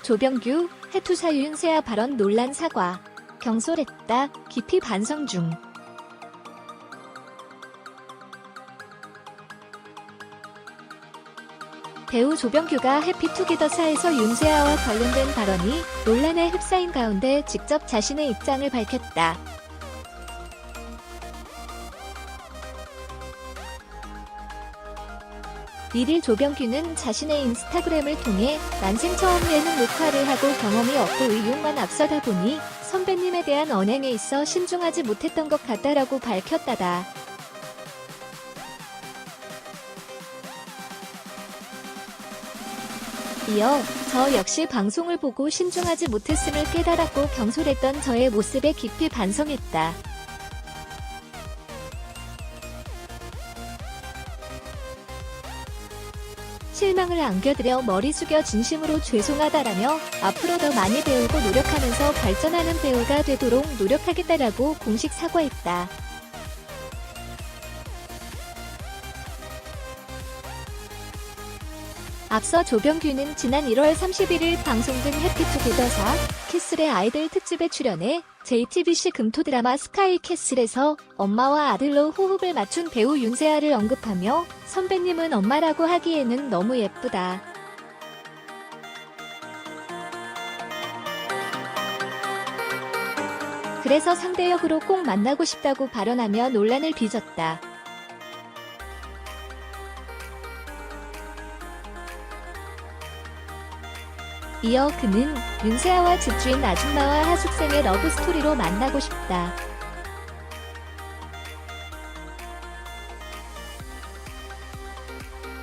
조병규, 해투사 윤세아 발언 논란 사과. 경솔했다, 깊이 반성 중. 배우 조병규가 해피투게더사에서 윤세아와 관련된 발언이 논란에 휩싸인 가운데 직접 자신의 입장을 밝혔다. 이를 조병규는 자신의 인스타그램을 통해 난생 처음 예능 녹화를 하고 경험이 없고 의욕만 앞서다 보니 선배님에 대한 언행에 있어 신중하지 못했던 것 같다라고 밝혔다다. 이어 저 역시 방송을 보고 신중하지 못했음을 깨달았고 경솔했던 저의 모습에 깊이 반성했다. 실망을 안겨드려 머리 숙여 진심으로 죄송하다라며 앞으로 더 많이 배우고 노력하면서 발전하는 배우가 되도록 노력하겠다라고 공식 사과했다. 앞서 조병규는 지난 1월 31일 방송된 해피투게더사 캐슬의 아이들 특집에 출연해 JTBC 금토 드라마 스카이캐슬에서 엄마와 아들로 호흡을 맞춘 배우 윤세아를 언급하며 선배님은 엄마라고 하기에는 너무 예쁘다. 그래서 상대 역으로 꼭 만나고 싶다고 발언하며 논란을 빚었다. 이어 그는 윤세아와 집주인 아줌마와 하숙생의 러브스토리로 만나고 싶다.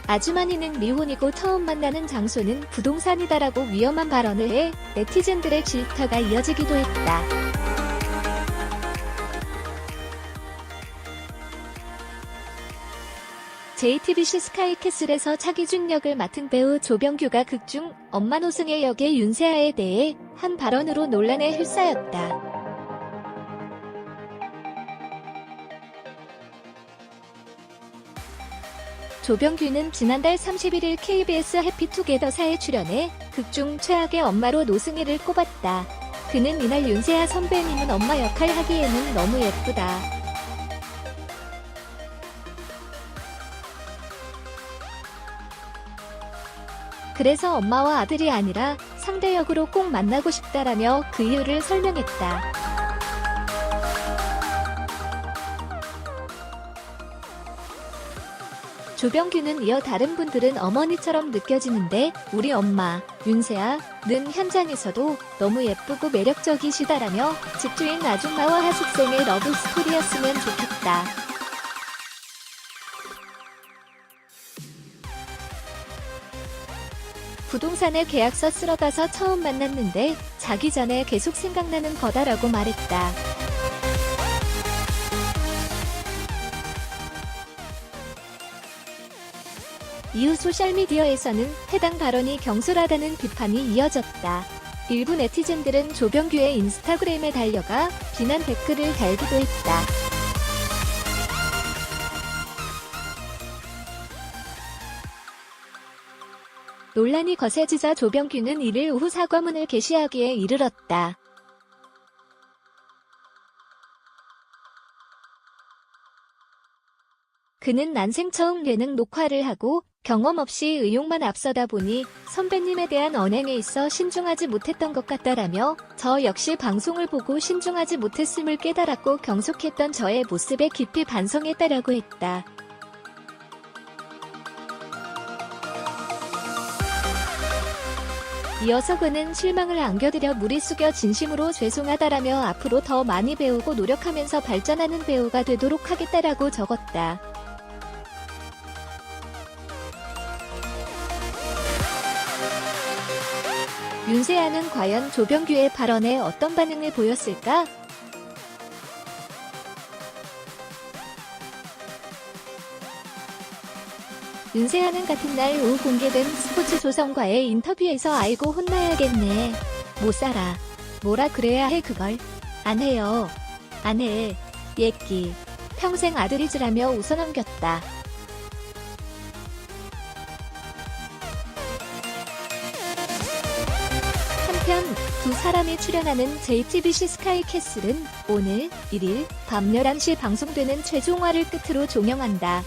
아주머니는 미혼이고 처음 만나는 장소는 부동산이다라고 위험한 발언을 해 네티즌들의 질타가 이어지기도 했다. JTBC 스카이캐슬에서 차기준 역을 맡은 배우 조병규가 극중 엄마 노승의 역의 윤세아에 대해 한 발언으로 논란에 휩싸였다. 조병규는 지난달 31일 KBS 해피투게더사에 출연해 극중 최악의 엄마로 노승희를 꼽았다. 그는 이날 윤세아 선배님은 엄마 역할 하기에는 너무 예쁘다. 그래서 엄마와 아들이 아니라 상대 역으로 꼭 만나고 싶다라며 그 이유를 설명했다. 조병규는 이어 다른 분들은 어머니처럼 느껴지는데 우리 엄마, 윤세아는 현장에서도 너무 예쁘고 매력적이시다라며 집주인 아줌마와 하숙생의 러브스토리였으면 좋겠다. 부동산에 계약서 쓰러 가서 처음 만났는데 자기 전에 계속 생각나는 거다라고 말했다. 이후 소셜미디어에서는 해당 발언이 경솔하다는 비판이 이어졌다. 일부 네티즌들은 조병규의 인스타그램에 달려가 비난 댓글을 달기도 했다. 논란이 거세지자 조병규는 이를 오후 사과문을 게시하기에 이르렀다. 그는 난생 처음 예능 녹화를 하고 경험 없이 의욕만 앞서다 보니 선배님에 대한 언행에 있어 신중하지 못했던 것 같다라며 저 역시 방송을 보고 신중하지 못했음을 깨달았고 경솔했던 저의 모습에 깊이 반성했다라고 했다. 이어서 그는 실망을 안겨드려 무리 숙여 진심으로 죄송하다라며 앞으로 더 많이 배우고 노력하면서 발전하는 배우가 되도록 하겠다라고 적었다. 윤세아는 과연 조병규의 발언에 어떤 반응을 보였을까? 윤세아는 같은 날 오후 공개된 스포츠조선과의 인터뷰에서 알고 혼나야겠네. 못 살아. 뭐라 그래야 해 그걸. 안 해요. 안 해. 얘기. 평생 아들이지라며 웃어넘겼다. 두 사람이 출연하는 JTBC 스카이캐슬은 오늘 1일 밤 11시 방송되는 최종화를 끝으로 종영한다.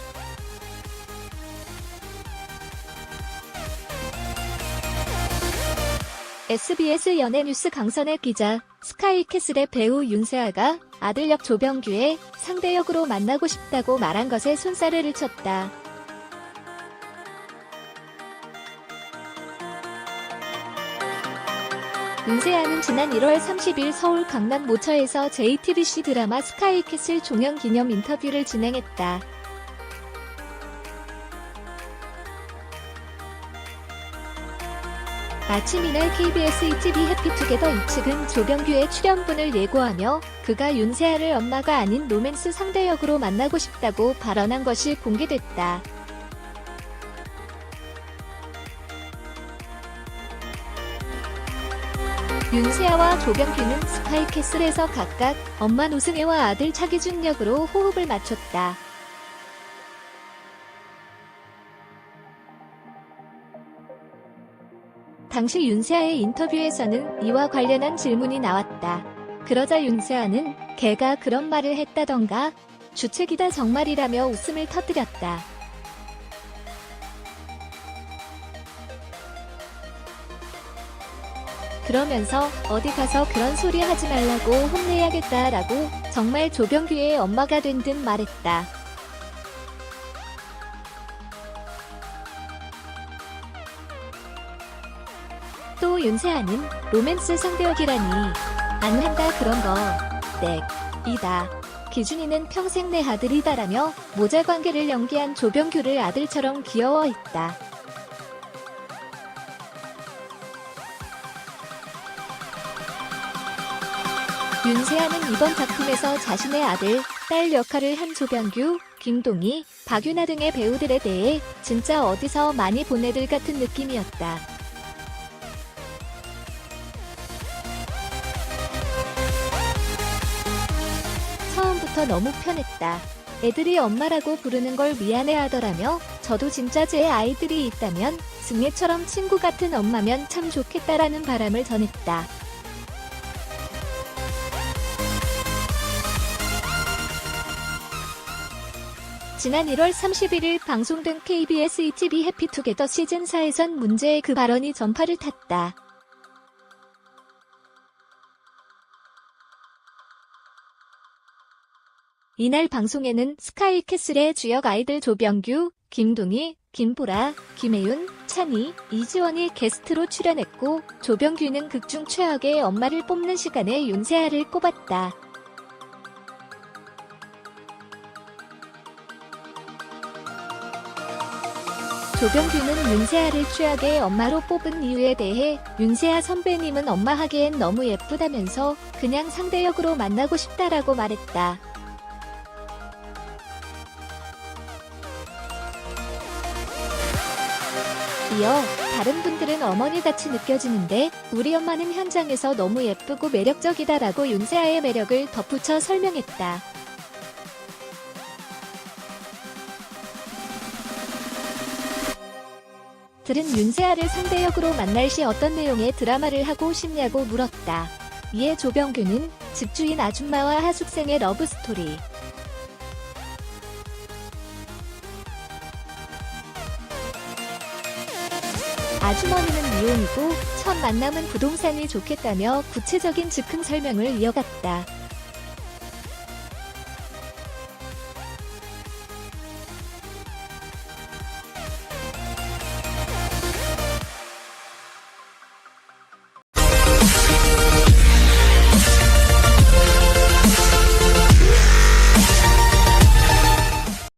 SBS 연예뉴스 강선혜 기자, 스카이캐슬의 배우 윤세아가 아들 역 조병규의 상대 역으로 만나고 싶다고 말한 것에 손사래를 쳤다. 윤세아는 지난 1월 30일 서울 강남 모처에서 JTBC 드라마 스카이캐슬 종영 기념 인터뷰를 진행했다. 마침 이날 KBS ETV 해피투게더 2측은 조병규의 출연분을 예고하며 그가 윤세아를 엄마가 아닌 로맨스 상대 역으로 만나고 싶다고 발언한 것이 공개됐다. 윤세아와 조병규는 스카이캐슬에서 각각 엄마 노승혜와 아들 차기준 역으로 호흡을 맞췄다. 당시 윤세아의 인터뷰에서는 이와 관련한 질문이 나왔다. 그러자 윤세아는 걔가 그런 말을 했다던가 주책이다 정말이라며 웃음을 터뜨렸다. 그러면서 어디 가서 그런 소리 하지 말라고 혼내야겠다라고 정말 조병규의 엄마가 된 듯 말했다. 또 윤세아는 로맨스 상대역이라니 안 한다 그런 거 땡이다. 기준이는 평생 내 아들이다라며 모자관계를 연기한 조병규를 아들처럼 귀여워했다. 윤세아는 이번 작품에서 자신의 아들, 딸 역할을 한 조병규, 김동희, 박유나 등의 배우들에 대해 진짜 어디서 많이 본 애들 같은 느낌이었다. 처음부터 너무 편했다. 애들이 엄마라고 부르는 걸 미안해하더라며 저도 진짜 제 아이들이 있다면 승혜처럼 친구 같은 엄마면 참 좋겠다라는 바람을 전했다. 지난 1월 31일 방송된 KBS ETV 해피투게더 시즌4에선 문제의 그 발언이 전파를 탔다. 이날 방송에는 스카이캐슬의 주역 아이들 조병규, 김동희, 김보라, 김혜윤, 찬희, 이지원이 게스트로 출연했고 조병규는 극중 최악의 엄마를 뽑는 시간에 윤세아를 꼽았다. 조병규는 윤세아를 최악의 엄마로 뽑은 이유에 대해 윤세아 선배님은 엄마 하기엔 너무 예쁘다면서 그냥 상대 역으로 만나고 싶다라고 말했다. 이어 다른 분들은 어머니같이 느껴지는데 우리 엄마는 현장에서 너무 예쁘고 매력적이다라고 윤세아의 매력을 덧붙여 설명했다. 들은 윤세아를 상대 역으로 만날 시 어떤 내용의 드라마를 하고 싶냐고 물었다. 이에 조병규는 집주인 아줌마와 하숙생의 러브스토리. 아주머니는 미혼이고 첫 만남은 부동산이 좋겠다며 구체적인 즉흥 설명을 이어갔다.